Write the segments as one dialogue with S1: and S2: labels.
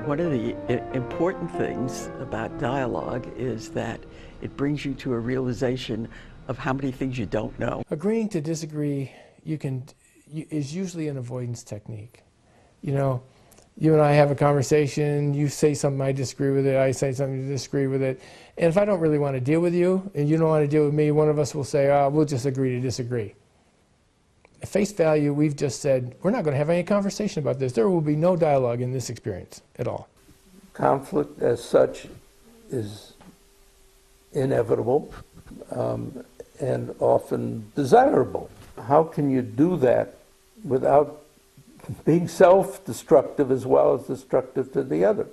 S1: One of the important things about dialogue is that it brings you to a realization of how many things you don't know.
S2: Agreeing to disagree is usually an avoidance technique. You know, you and I have a conversation, you say something, I disagree with it, I say something, you disagree with it. And if I don't really want to deal with you, and you don't want to deal with me, one of us will say, oh, we'll just agree to disagree. At face value, we've just said, we're not going to have any conversation about this. There will be no dialogue in this experience at all.
S3: Conflict as such is inevitable and often desirable. How can you do that without being self-destructive as well as destructive to the other?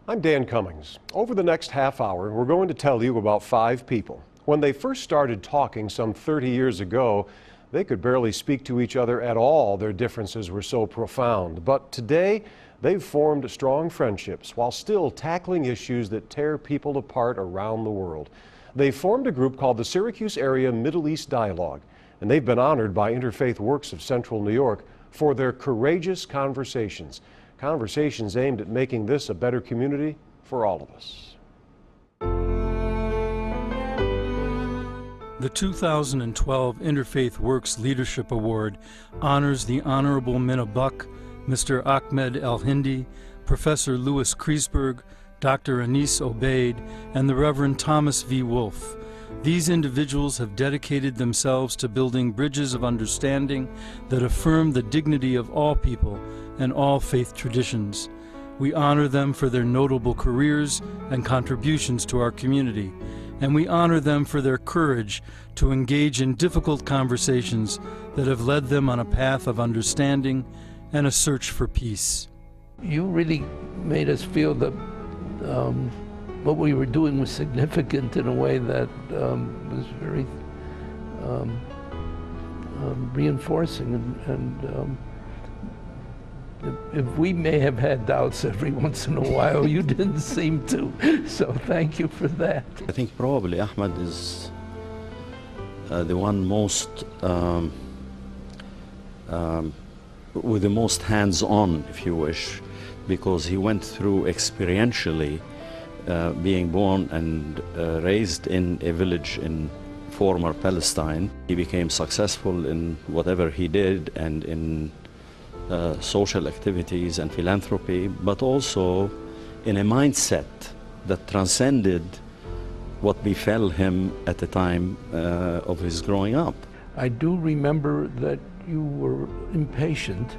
S4: I'm Dan Cummings. Over the next half hour, we're going to tell you about 5 people. When they first started talking some 30 years ago, they could barely speak to each other at all. Their differences were so profound. But today, they've formed strong friendships while still tackling issues that tear people apart around the world. They formed a group called the Syracuse Area Middle East Dialogue, and they've been honored by Interfaith Works of Central New York for their courageous conversations. Conversations aimed at making this a better community for all of us.
S5: The 2012 Interfaith Works Leadership Award honors the Honorable Minna Buck, Mr. Ahmed El-Hindi, Professor Louis Kreisberg, Dr. Anis Obeid, and the Reverend Thomas V. Wolfe. These individuals have dedicated themselves to building bridges of understanding that affirm the dignity of all people and all faith traditions. We honor them for their notable careers and contributions to our community, and we honor them for their courage to engage in difficult conversations that have led them on a path of understanding and a search for peace.
S3: You really made us feel that what we were doing was significant in a way that was very reinforcing, and if we may have had doubts every once in a while, you didn't seem to, so thank you for that.
S6: I think probably Ahmed is the one most with the most hands-on, if you wish, because he went through experientially being born and raised in a village in former Palestine. He became successful in whatever he did and in social activities and philanthropy, but also in a mindset that transcended what befell him at the time of his growing up.
S3: I do remember that you were impatient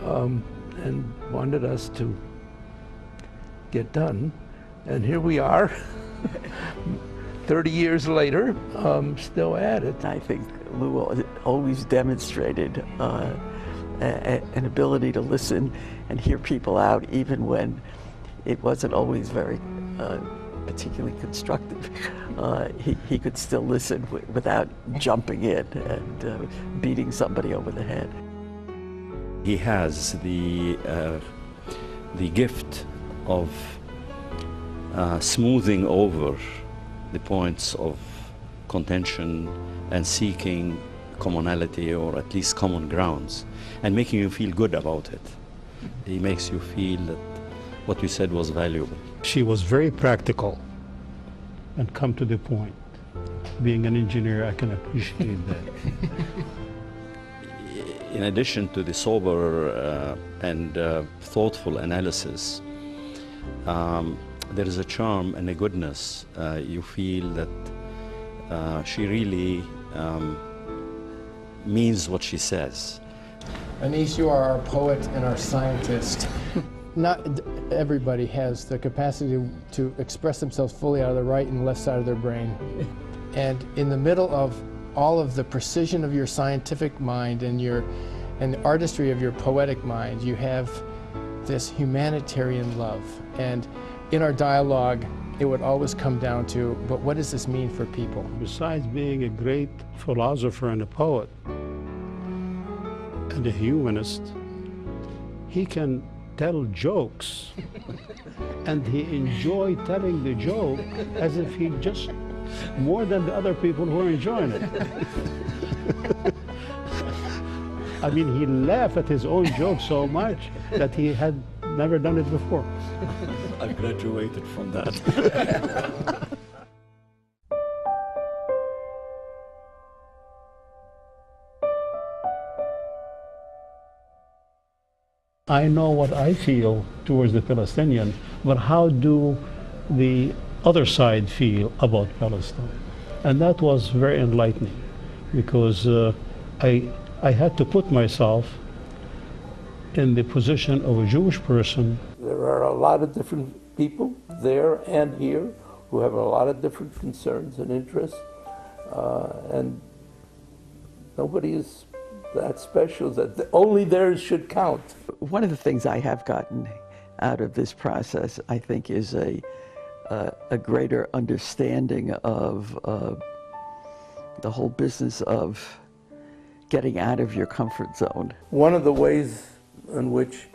S3: and wanted us to get done, and here we are 30 years later, still at it.
S1: I think Lou always demonstrated an ability to listen and hear people out, even when it wasn't always very particularly constructive. He could still listen without jumping in and beating somebody over the head.
S6: He has the gift of smoothing over the points of contention and seeking commonality, or at least common grounds, and making you feel good about it. He makes you feel that what you said was valuable.
S7: She was very practical and come to the point. Being an engineer, I can appreciate that.
S6: In addition to the sober and thoughtful analysis, there is a charm and a goodness. You feel that she really means what she says.
S2: Anis, you are our poet and our scientist. Not everybody has the capacity to express themselves fully out of the right and left side of their brain. And in the middle of all of the precision of your scientific mind and the artistry of your poetic mind, you have this humanitarian love. And in our dialogue, it would always come down to, but what does this mean for people?
S7: Besides being a great philosopher and a poet and a humanist, he can tell jokes, and he enjoyed telling the joke as if he just more than the other people who are enjoying it. I mean, he laughed at his own joke so much that he had never done it before.
S6: I graduated from that.
S7: I know what I feel towards the Palestinian, but how do the other side feel about Palestine? And that was very enlightening, because I had to put myself in the position of a Jewish person.
S3: There are a lot of different people there and here who have a lot of different concerns and interests, and nobody is that special that only theirs should count.
S1: One of the things I have gotten out of this process, I think, is a greater understanding of the whole business of getting out of your comfort zone.
S3: One of the ways in which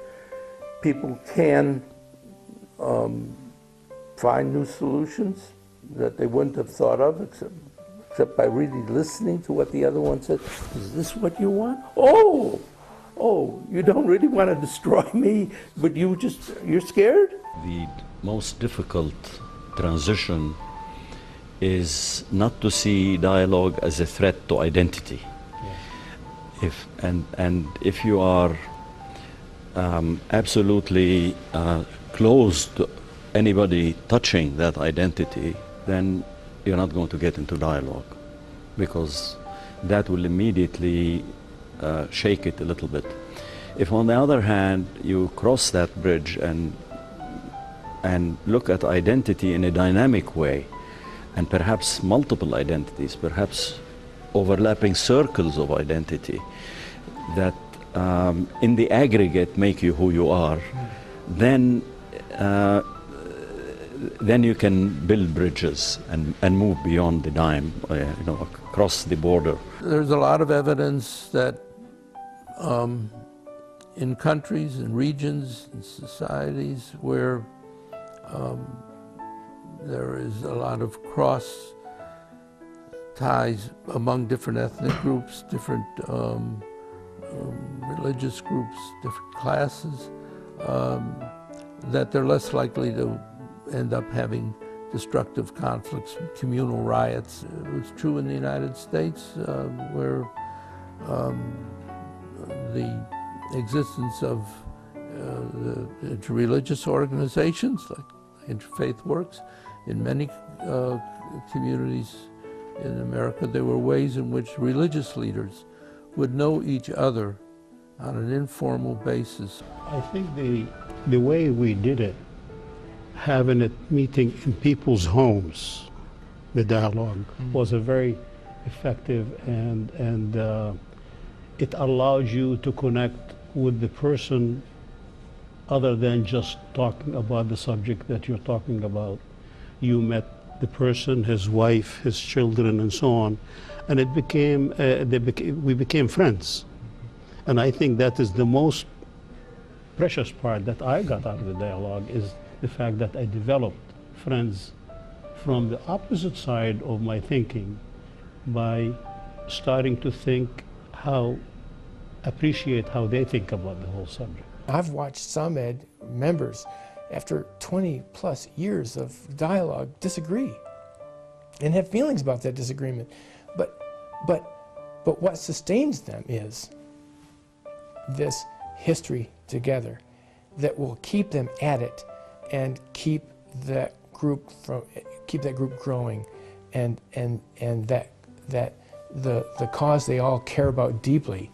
S3: people can find new solutions that they wouldn't have thought of except by really listening to what the other one said. Is this what you want? Oh, you don't really want to destroy me, but you're scared?
S6: The most difficult transition is not to see dialogue as a threat to identity. If you are absolutely closed to anybody touching that identity, then you're not going to get into dialogue, because that will immediately shake it a little bit. If, on the other hand, you cross that bridge and look at identity in a dynamic way, and perhaps multiple identities, perhaps overlapping circles of identity that in the aggregate make you who you are, then you can build bridges and move beyond the dime, across the border.
S3: There's a lot of evidence that in countries and regions and societies where there is a lot of cross ties among different ethnic groups, different religious groups, different classes, that they're less likely to end up having destructive conflicts, communal riots. It was true in the United States, where the existence of the interreligious organizations like Interfaith Works in many communities in America, there were ways in which religious leaders would know each other on an informal basis.
S7: I think the way we did it, having it meeting in people's homes, the dialogue, was a very effective, and it allowed you to connect with the person other than just talking about the subject that you're talking about. You met the person, his wife, his children, and so on, and it became, we became friends. And I think that is the most precious part that I got out of the dialogue, is the fact that I developed friends from the opposite side of my thinking by starting to appreciate how they think about the whole subject.
S2: I've watched SOMED members, after 20 plus years of dialogue, disagree and have feelings about that disagreement. But what sustains them is this history together that will keep them at it and keep that group growing, and that the cause they all care about deeply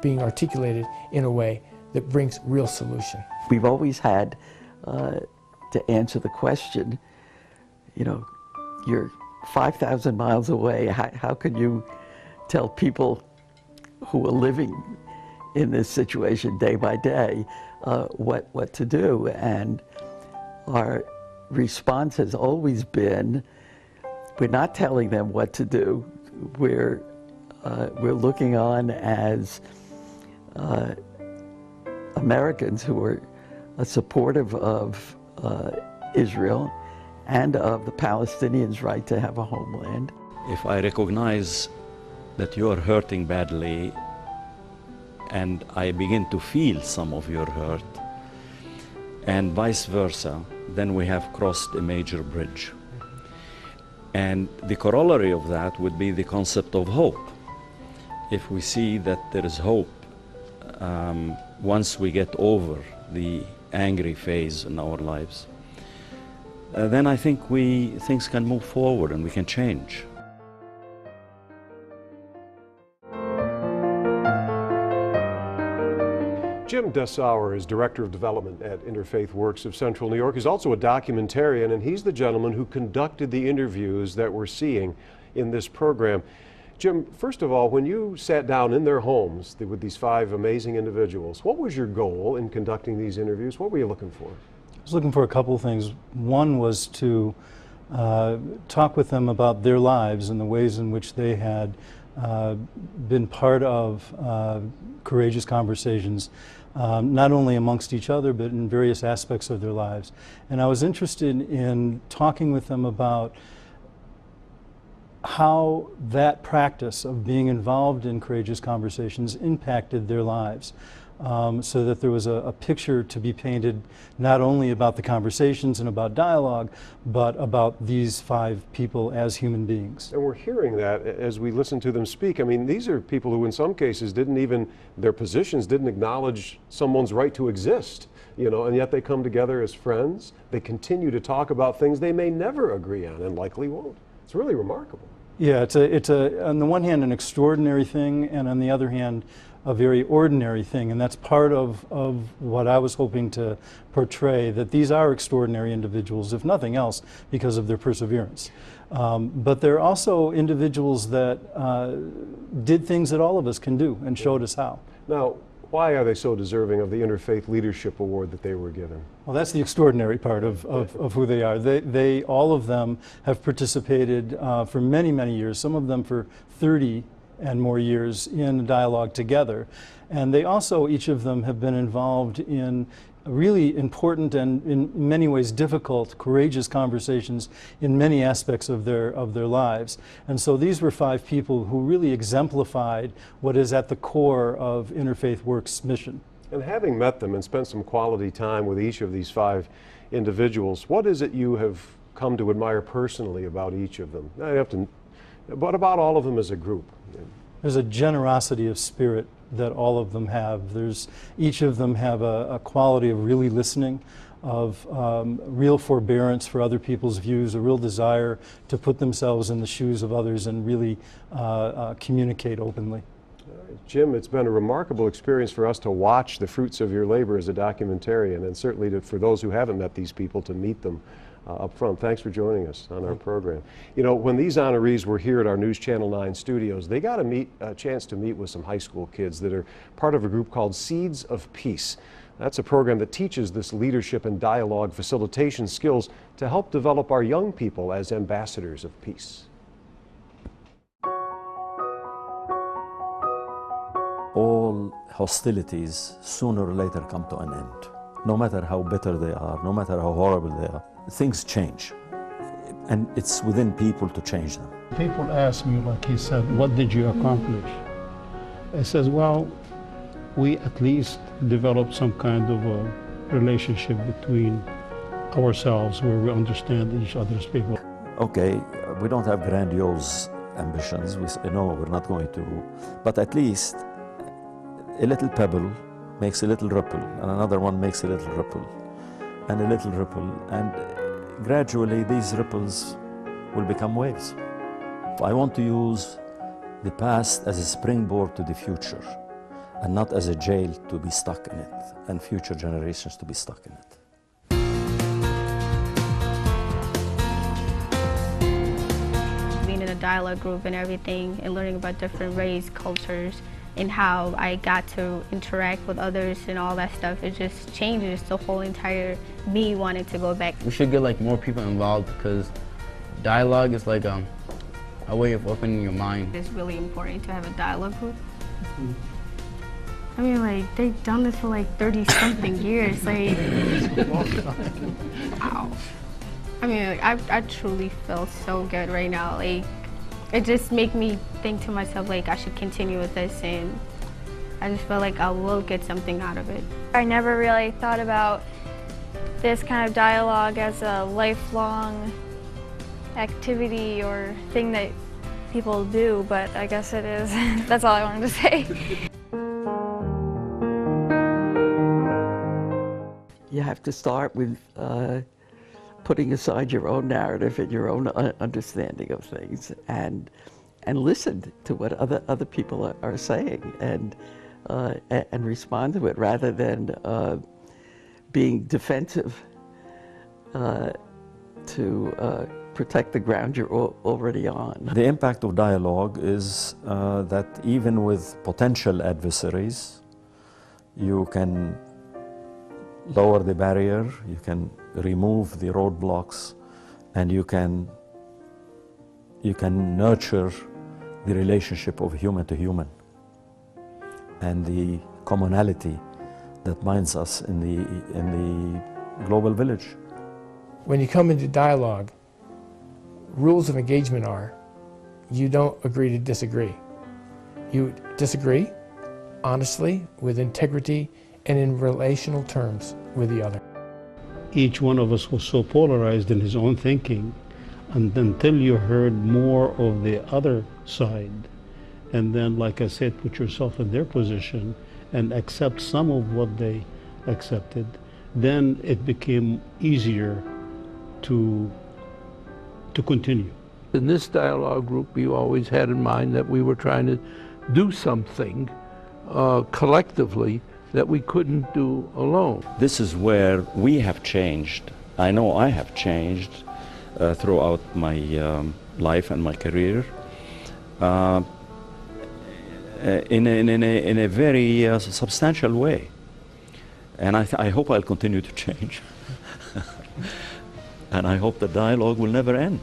S2: being articulated in a way that brings real solution.
S1: We've always had to answer the question, you're 5,000 miles away, how can you tell people who are living in this situation day by day what to do? And our response has always been, we're not telling them what to do. We're looking on as Americans who are supportive of Israel and of the Palestinians' right to have a homeland.
S6: If I recognize that you are hurting badly, and I begin to feel some of your hurt, and vice versa, then we have crossed a major bridge. And the corollary of that would be the concept of hope. If we see that there is hope once we get over the angry phase in our lives, then I think things can move forward and we can change.
S4: Jim Dessauer is Director of Development at Interfaith Works of Central New York. He's also a documentarian, and he's the gentleman who conducted the interviews that we're seeing in this program. Jim, first of all, when you sat down in their homes with these 5 amazing individuals, what was your goal in conducting these interviews? What were you looking for?
S5: I was looking for a couple of things. One was to talk with them about their lives and the ways in which they had been part of courageous conversations, not only amongst each other, but in various aspects of their lives. And I was interested in talking with them about how that practice of being involved in courageous conversations impacted their lives. So that there was a picture to be painted not only about the conversations and about dialogue, but about these 5 people as human beings.
S4: And we're hearing that as we listen to them speak. I mean, these are people who in some cases didn't even, their positions didn't acknowledge someone's right to exist, you know, and yet they come together as friends. They continue to talk about things they may never agree on and likely won't. It's really remarkable.
S5: Yeah, it's on the one hand an extraordinary thing, and on the other hand a very ordinary thing, and that's part of what I was hoping to portray, that these are extraordinary individuals, if nothing else, because of their perseverance. But they're also individuals that did things that all of us can do and showed us how.
S4: Now, why are they so deserving of the Interfaith Leadership Award that they were given?
S5: Well, that's the extraordinary part of who they are. They all of them have participated for many, many years, some of them for 30 and more years in dialogue together. And they also, each of them, have been involved in really important and in many ways difficult, courageous conversations in many aspects of their lives. And so these were 5 people who really exemplified what is at the core of Interfaith Works' mission.
S4: And having met them and spent some quality time with each of these 5 individuals, what is it you have come to admire personally about each of them? But about all of them as a group?
S5: There's a generosity of spirit that all of them have. Each of them have a quality of really listening, of real forbearance for other people's views, a real desire to put themselves in the shoes of others and really communicate openly.
S4: Jim, it's been a remarkable experience for us to watch the fruits of your labor as a documentarian, and certainly for those who haven't met these people, to meet them up front. Thanks for joining us on our program. You know, when these honorees were here at our News Channel 9 studios, they got a chance to meet with some high school kids that are part of a group called Seeds of Peace. That's a program that teaches this leadership and dialogue facilitation skills to help develop our young people as ambassadors of peace.
S6: All hostilities sooner or later come to an end. No matter how bitter they are, no matter how horrible they are, things change. And it's within people to change them.
S7: People ask me, like he said, what did you accomplish? I says, well, we at least developed some kind of a relationship between ourselves where we understand each other's people.
S6: Okay, we don't have grandiose ambitions. We say, no, we're not going to. But at least a little pebble makes a little ripple, and another one makes a little ripple, and a little ripple, and gradually these ripples will become waves. I want to use the past as a springboard to the future, and not as a jail to be stuck in it, and future generations to be stuck in it.
S8: Being in a dialogue group and everything, and learning about different race, cultures, and how I got to interact with others and all that stuff, it just changes the whole entire me wanting to go back.
S9: We should get like more people involved, because dialogue is like a way of opening your mind.
S8: It's really important to have a dialogue group. I mean, like, they've done this for like 30-something years. Like, wow. I mean, like, I truly feel so good right now. Like, it just makes me think to myself, like, I should continue with this and I just feel like I will get something out of it.
S10: I never really thought about this kind of dialogue as a lifelong activity or thing that people do, but I guess it is. That's all I wanted to say.
S1: You have to start with putting aside your own narrative and your own understanding of things, and listen to what other people are saying, and respond to it rather than being defensive to protect the ground you're already on.
S6: The impact of dialogue is that even with potential adversaries, you can lower the barrier, you can remove the roadblocks, and you can nurture the relationship of human to human and the commonality that binds us in the global village.
S2: When you come into dialogue, rules of engagement are, you don't agree to disagree. You disagree honestly, with integrity, and in relational terms with the other.
S7: Each one of us was so polarized in his own thinking, and until you heard more of the other side, and then, like I said, put yourself in their position and accept some of what they accepted, then it became easier to continue.
S3: In this dialogue group, we always had in mind that we were trying to do something collectively that we couldn't do alone.
S6: This is where we have changed. I know I have changed throughout my life and my career in a very substantial way. And I hope I'll continue to change. And I hope the dialogue will never end.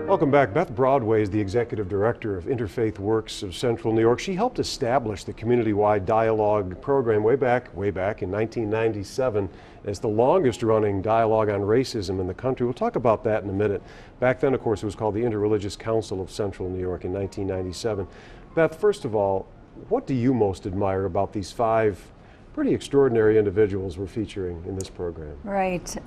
S4: Welcome back. Beth Broadway is the Executive Director of Interfaith Works of Central New York. She helped establish the community-wide dialogue program way back in 1997 as the longest-running dialogue on racism in the country. We'll talk about that in a minute. Back then, of course, it was called the Interreligious Council of Central New York in 1997. Beth, first of all, what do you most admire about these 5 pretty extraordinary individuals we're featuring in this program?
S11: Right.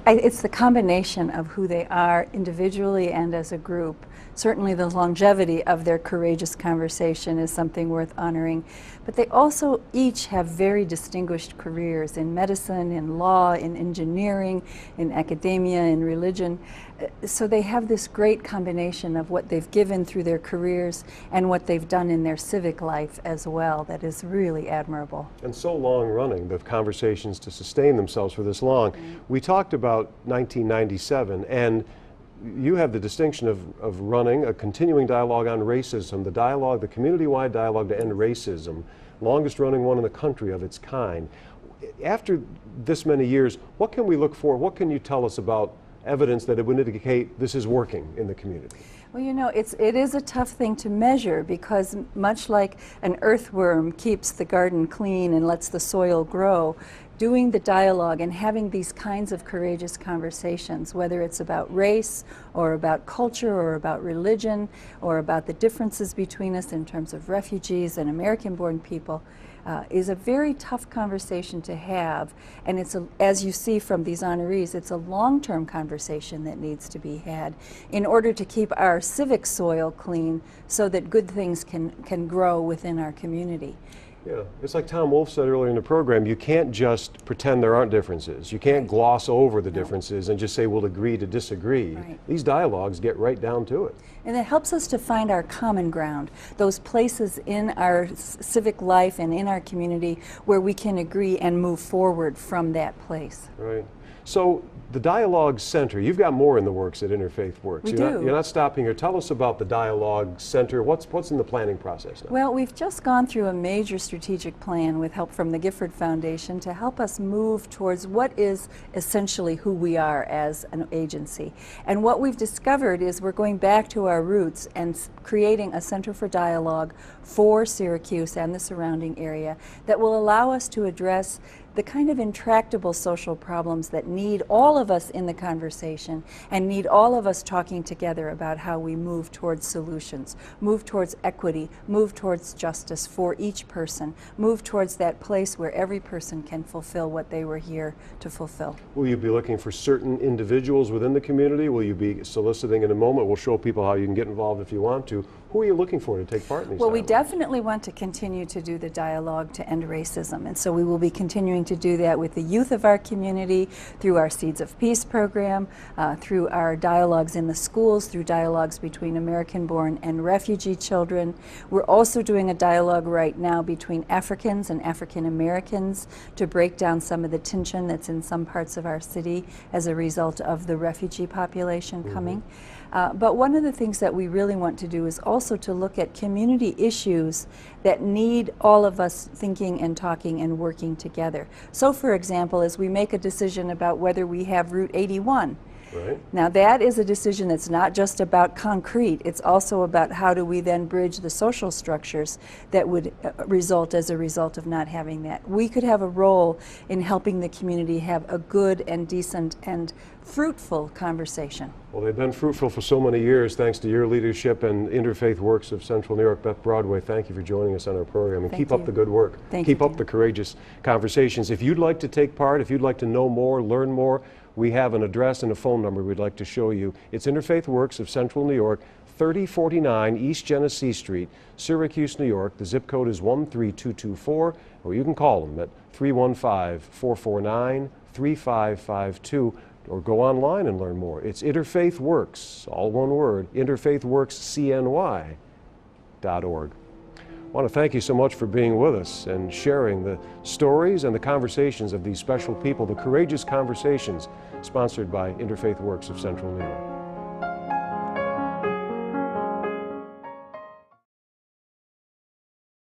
S11: It's the combination of who they are individually and as a group. Certainly the longevity of their courageous conversation is something worth honoring, but they also each have very distinguished careers in medicine, in law, in engineering, in academia, in religion. So they have this great combination of what they've given through their careers and what they've done in their civic life as well that is really admirable.
S4: And so long running, the conversations to sustain themselves for this long. We talked about 1997, and you have the distinction of running a continuing dialogue on racism, the community-wide dialogue to end racism, longest running one in the country of its kind. After this many years, what can we look for? What can you tell us about evidence that it would indicate this is working in the community?
S11: Well, you know, it is a tough thing to measure because much like an earthworm keeps the garden clean and lets the soil grow, doing the dialogue and having these kinds of courageous conversations, whether it's about race or about culture or about religion or about the differences between us in terms of refugees and American-born people, is a very tough conversation to have. And it's, as you see from these honorees, it's a long-term conversation that needs to be had in order to keep our civic soil clean so that good things can grow within our community.
S4: Yeah, it's like Tom Wolfe said earlier in the program, you can't just pretend there aren't differences. You can't gloss over the differences and just say we'll agree to disagree. Right. These dialogues get right down to it.
S11: And it helps us to find our common ground, those places in our civic life and in our community where we can agree and move forward from that place.
S4: Right. So the Dialogue Center, you've got more in the works at Interfaith Works. You're not stopping here. Tell us about the Dialogue Center. What's in the planning process now?
S11: Well, we've just gone through a major strategic plan with help from the Gifford Foundation to help us move towards what is essentially who we are as an agency. And what we've discovered is we're going back to our roots and creating a Center for Dialogue for Syracuse and the surrounding area that will allow us to address the kind of intractable social problems that need all of us in the conversation and need all of us talking together about how we move towards solutions, move towards equity, move towards justice for each person, move towards that place where every person can fulfill what they were here to fulfill.
S4: Will you be looking for certain individuals within the community? Will you be soliciting in a moment? We'll show people how you can get involved if you want to. Who are you looking for to take part in these
S11: Well, we
S4: dialogues?
S11: definitely want to continue to do the dialogue to end racism, and so we will be continuing to do that with the youth of our community, through our Seeds of Peace program, through our dialogues in the schools, through dialogues between American-born and refugee children. We're also doing a dialogue right now between Africans and African Americans to break down some of the tension that's in some parts of our city as a result of the refugee population coming. But one of the things that we really want to do is also to look at community issues that need all of us thinking and talking and working together. So, for example, as we make a decision about whether we have Route 81,
S4: Right.
S11: now that is a decision that's not just about concrete, it's also about how do we then bridge the social structures that would result as a result of not having that. We could have a role in helping the community have a good and decent and fruitful conversation.
S4: Well, they've been fruitful for so many years thanks to your leadership and Interfaith Works of Central New York. Beth Broadway, thank you for joining us on our program, and keep up the good work. Keep up the courageous conversations. If you'd like to take part, if you'd like to know more, learn more, we have an address and a phone number we'd like to show you. It's Interfaith Works of Central New York, 3049 East Genesee Street, Syracuse, New York. The zip code is 13224, or you can call them at 315-449-3552, or go online and learn more. It's Interfaith Works, all one word, interfaithworkscny.org. I want to thank you so much for being with us and sharing the stories and the conversations of these special people, the courageous conversations sponsored by Interfaith Works of Central New York.